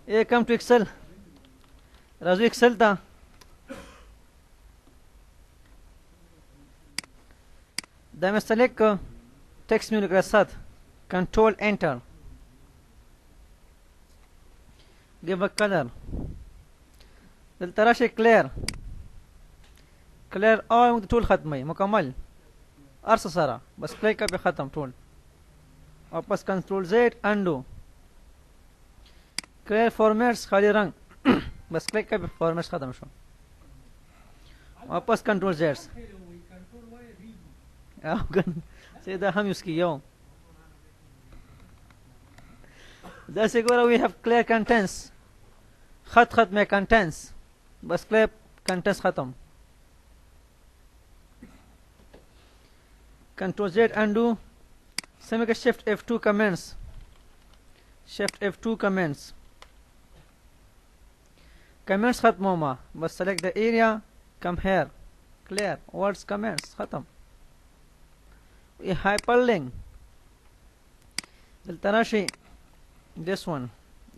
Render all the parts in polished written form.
Hey, come to Excel. Razu Excel ta. Da select text menu के साथ Control Enter. Give a color. دلته clear. Clear all ټول ختمي مکمل. ارس سره بس کلیک به ختم ټول. واپس کنټرول زد انډو. کلیر فارمټس خالی رنگ بس کلیک به فارمټس ختم شو. واپس کنټرول زد. سیدا هم یوز کیو. دا څنګه we have clear contents. خط में contents बस click contents ختم. Control Z undo. Same के Shift F2 comments. Shift F2 comments. Comments ختم होमा बस select the area. Come here. Clear words comments ختم. ये hyperlink. التراشي this one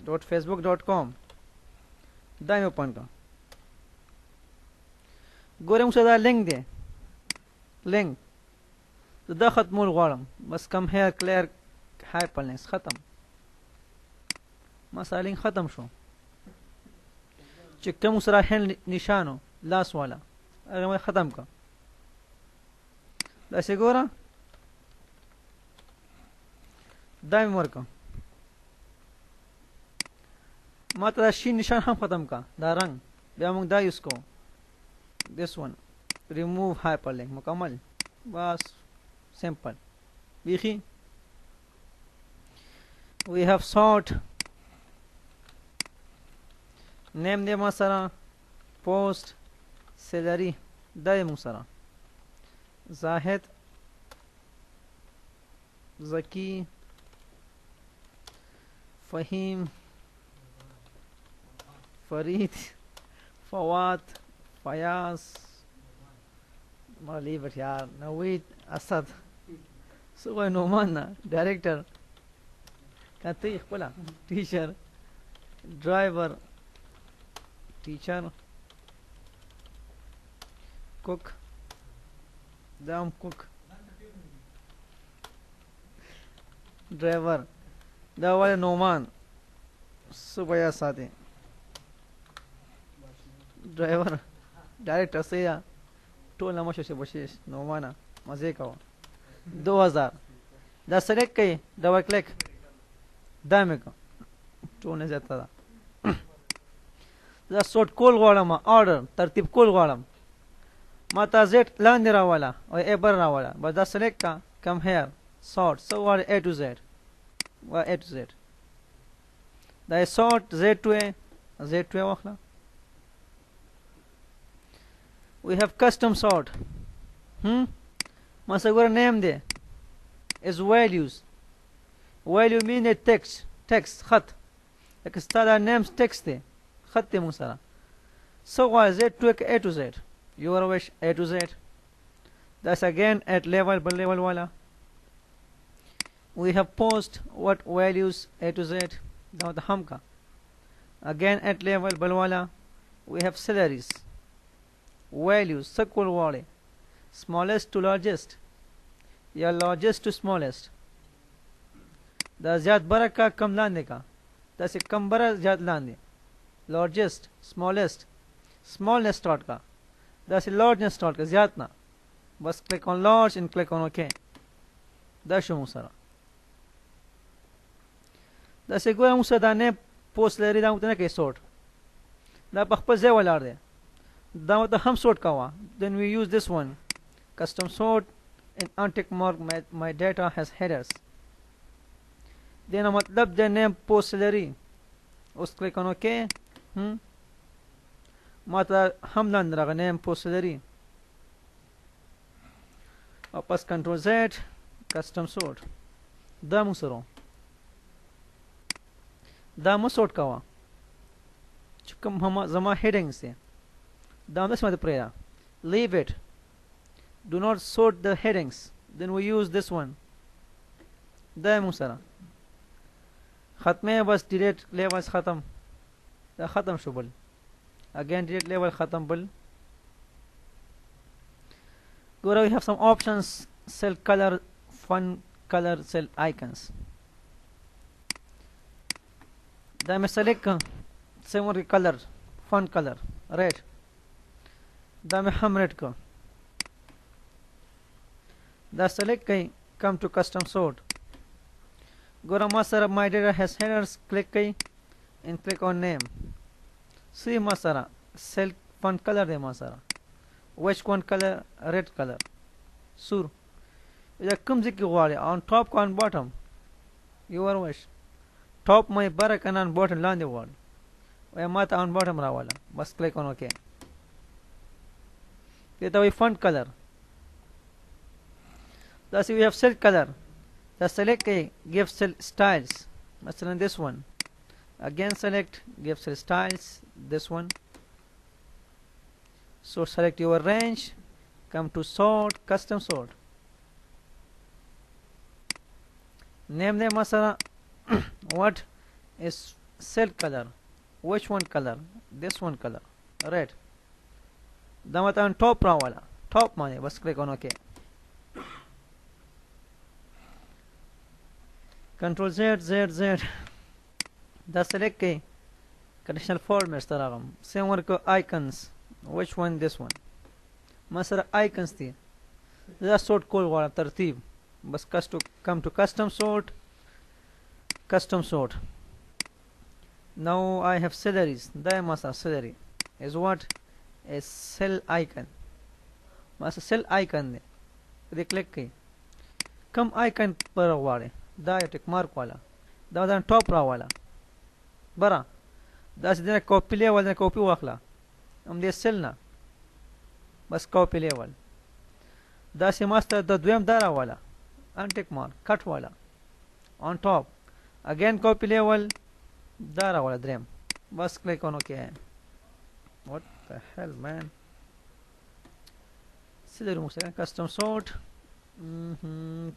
.facebook.com दाएं ओपन का गोरे मुझे दा लिंक दे लिंक तो दा ख़त्म गुआरम बस कम है क्लियर हाइपरलिंक्स ख़त्म मसा लिंक ख़त्म शो चिक्के मुसरा है निशानो लास्ट वाला अगर मैं ख़त्म का ऐसे गोरा दाएं मोर का मात्र शीन निशान हम खत्म का दा रंग बेमंग दा इसको this one remove hyperlink मुकम्मल बस simple देखिए we have sort name दे मसरा post salary दा मुसरा जाहिद ज़की Faheem Farid, Fawad, Fayaz, leave it यार, Naweed, Asad, Subhay Noman, director, कहते बोला, teacher, driver, teacher, cook, dam cook, driver, दा वाले नोमान, सुबह साथी ड्राइवर डायरेक्टर से या टोल नमशो से बशीश नोमाना मजे का 2000 दा सेलेक्ट कई डबल क्लिक दामे का टोल ने जाता था दा सॉर्ट कोल वाला मा ऑर्डर तरतीब कोल वाला माता जेड लांड रहा वाला और ए बर रहा वाला बस दा सेलेक्ट का कम हेयर सॉर्ट सो वाले ए टू जेड वा ए टू जेड दा सॉर्ट जेड टू ए वाला we have custom sort masagura name there is values value mean a text khat like stada names text there khat te musara so why z to a to z your wish a to z that's again at level wala we have post what values a to z now the hamka again at level wala we have salaries values सकल वाले smallest to largest या largest to smallest दा ज़्यादा बड़ा का कम लाने का दा से कम बड़ा ज़्यादा लाने largest smallest smallest start का दा से largest start का ज़्यादा ना बस click on large and click on OK दा शो मुसरा दा से कोई मुसरा दाने post ले रही दा उतना के sort दा पख्पर ज़े वाला दे दा तो हम sort का then we use this one custom sort and untick mark my data has headers देना मतलब the name post salary उस click on OK माता हम लान रहा name post salary वापस control Z custom sort दा मुसरो दा मु sort का चुकम हम जमा heading से down this one prayer leave it do not sort the headings then we use this one da musara khatme bas delete levels khatam دا ختم شو بل again delete level ختم بل go we have some options cell color font color cell icons دا میں select سیمور color font color red دا میں ہم red کو دا select کئی come to custom sort go masara my data has headers click کئی and click on name see masara cell font color دے masara which one color red color sur اذا کم ذکی غواړي on top کو on bottom your wish top my برک and on bottom لاندې غواړي وای ماته on bottom راواله بس click on ok دته وی font color thus we have cell color the select give cell styles مثلا this one again select give cell styles this one so select your range come to sort custom sort name them masala what is cell color which one color this one color red damata on top rawala top mane bas click on ok control z the select conditional formats taragam same work icons which one this one masala icons thi the sort call wala tartib bas come to custom sort now I have salaries the masala salary is what a cell icon masa cell icon de click ki come icon par wale da tick mark wala da top ra wala bara da sidina copy level na copy wakhla am de cell na bas copy level da se master da دویم dara wala untick mark cut wala on top again copy level dara wala drem bas click on ok what the hell man salary musa custom sort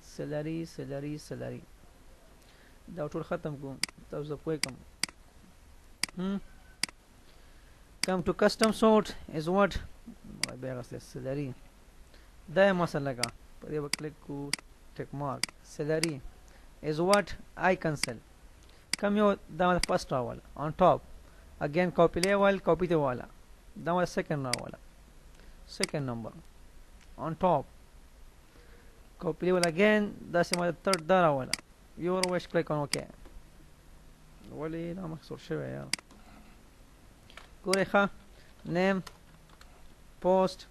salary دا ټول ختم کوم تاسو پوهی کوم come to custom sort is what بیا غسه salary دا مثلا کا په دې کلیک کو ټیک مارک salary is what icon cell come یو دا first راواله on top again copy level copy دی والا دا second راواله second number on top copy level again دا سم third دا راواله your wish click on ok ولی دا مخصوص شوی یار ګورئ ښه name post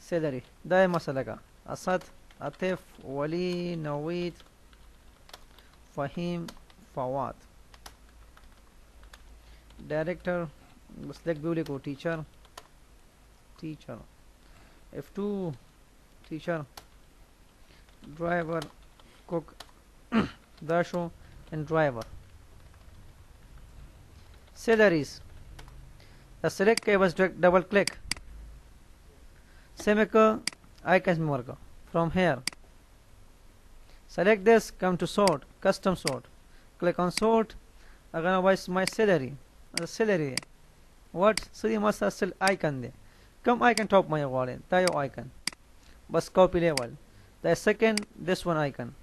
salary دا مسله کا اسد عاطف ولی نوید فهیم فواد director select view کو teacher F2 teacher driver cook dasho and driver salaries the select was double click same icons mark from here select this come to sort custom sort click on sort again was my salary the salary what so you must cell icon de come icon top my wallet tayo icon bus copy level the second this one icon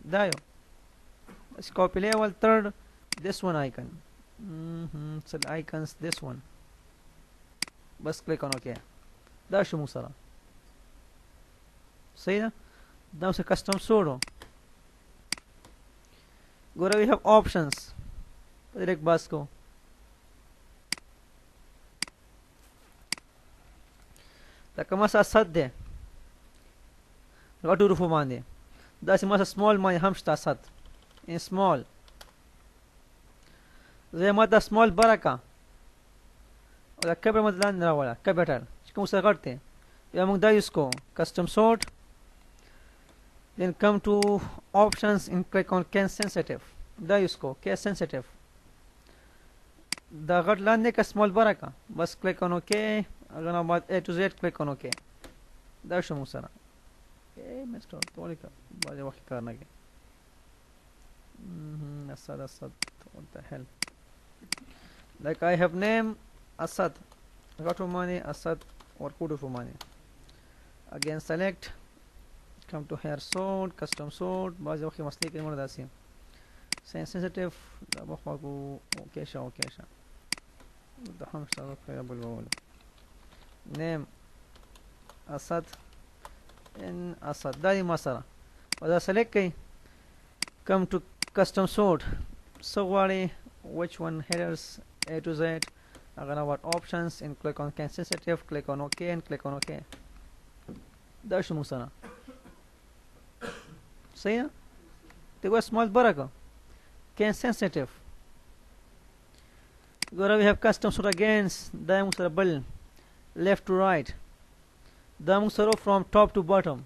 dayo let's copy level third this one icon cell icons this one bus click on ok da شو مو سره صحیح ده دا اوس custom sort ګوره we have options direct bus کو دا کومه سات ده غټو روفو باندې دا سمه small باندې هم شته سات in small زي ما دا small برکا او دا کبر مدلان راولا کبټر چې کوم څه غټه یا موږ دا یوز کو custom sort then come to options and click on case sensitive دا یوز کو case sensitive دا غټ لاندې کا small برکا بس click on ok اگر بعد a to z click on ok دا شو موږ سره مستر طولika باندې وخت کار نه کوي اسد what the hell like I have name Asad, غټو معنی Asad or کوډو معنی. Again select, come to here sort, custom sort. بعض وخت مسلې کې موږ داسې sensitive دا بخوا کو اوکې شو اوکې شو د هم سره بل وول name Asad in Asad دا ما سره ودا select کړئ. Come to custom sort. So which one headers A to Z. I'm gonna what options and click on can sensitive, click on OK and click on OK. دا شو موږ سره صحیح ده. تګو small برکه can sensitive. Go we have custom sort again. دا موږ سره بل left to right. دا موږ سره from top to bottom.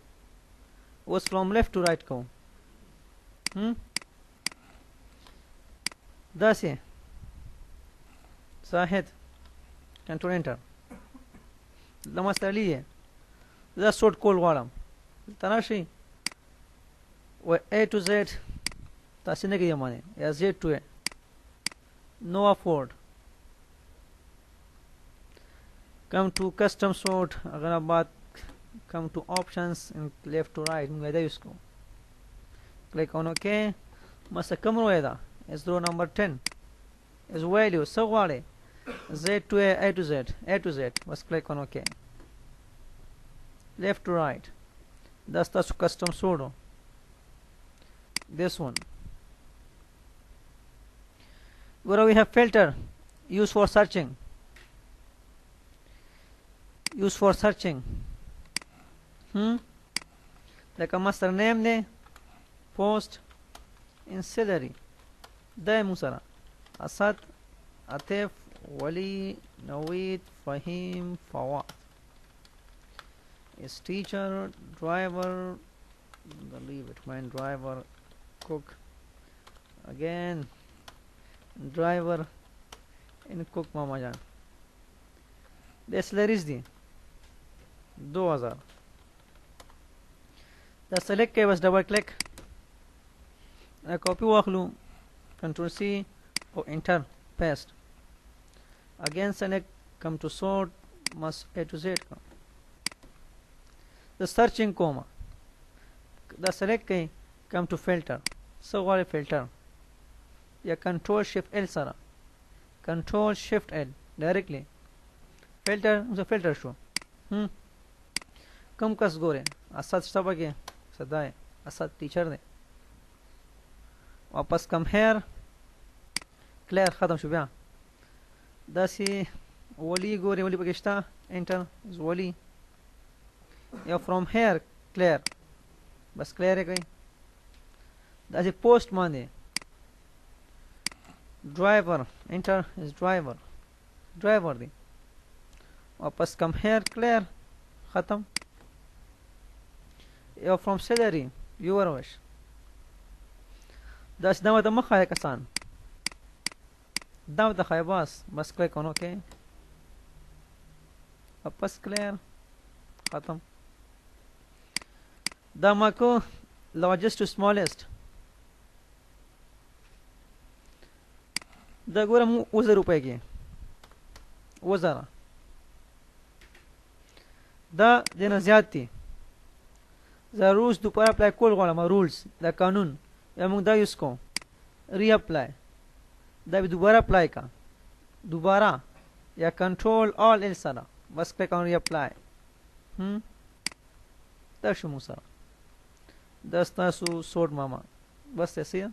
was from left to right کو داسې زاهد کنټرول انټر لما ستړي دا سورت کول غواړم تناشي و A to Z تاسو نه کې یمانه یا Z to A no afford. Come to custom sort اگر بعد come to options and left to right موږ دا یوز کوو. Click on OK. Masa کم روی دا is row number 10 is value so غواړي Z to A to Z A to Z must click on OK. Left to right that's the custom sort. This one where we have filter use for searching. Use for searching like a master name ne post in salary دا موسرا Asad Atif Wali Naweed Fahim Fawad is teacher driver leave it man driver cook again driver in cook mama jan the salary is the 2000 the select के बस double click copy واخلو control C or enter paste again select come to sort must A to Z the searching comma the select के come to filter so what filter या control shift L सरा control shift L directly filter उसे filter show कम कस गोरे Asad सब के सदा है Asad teacher ने वापस कम हेयर क्लियर ख़त्म शो बया दासी वली गोरे वली पकिस्ता एंटर वली या फ्रॉम हेयर क्लियर बस क्लियर है कहीं दासी पोस्ट माने driver enter is driver driver दी वापस कम हेयर क्लियर ख़त्म या from salary your wish داس دمه د مخه کسان دمه د خیباس بس کلیک on OK واپس کلیر ختم دا ماکو largest to smallest دا ګورم 1000 روپے کې 1000 دا دنه زیات دي ضروري دوپاره اپلای کول غواړم رولز دا قانون या मुझे दा यूज़ को रीअप्लाई दा भी दोबारा अप्लाई का दोबारा या कंट्रोल ऑल एल सारा बस क्लिक ऑन रीअप्लाई दा शो मुसा दस्ता सो सोड मामा बस ऐसे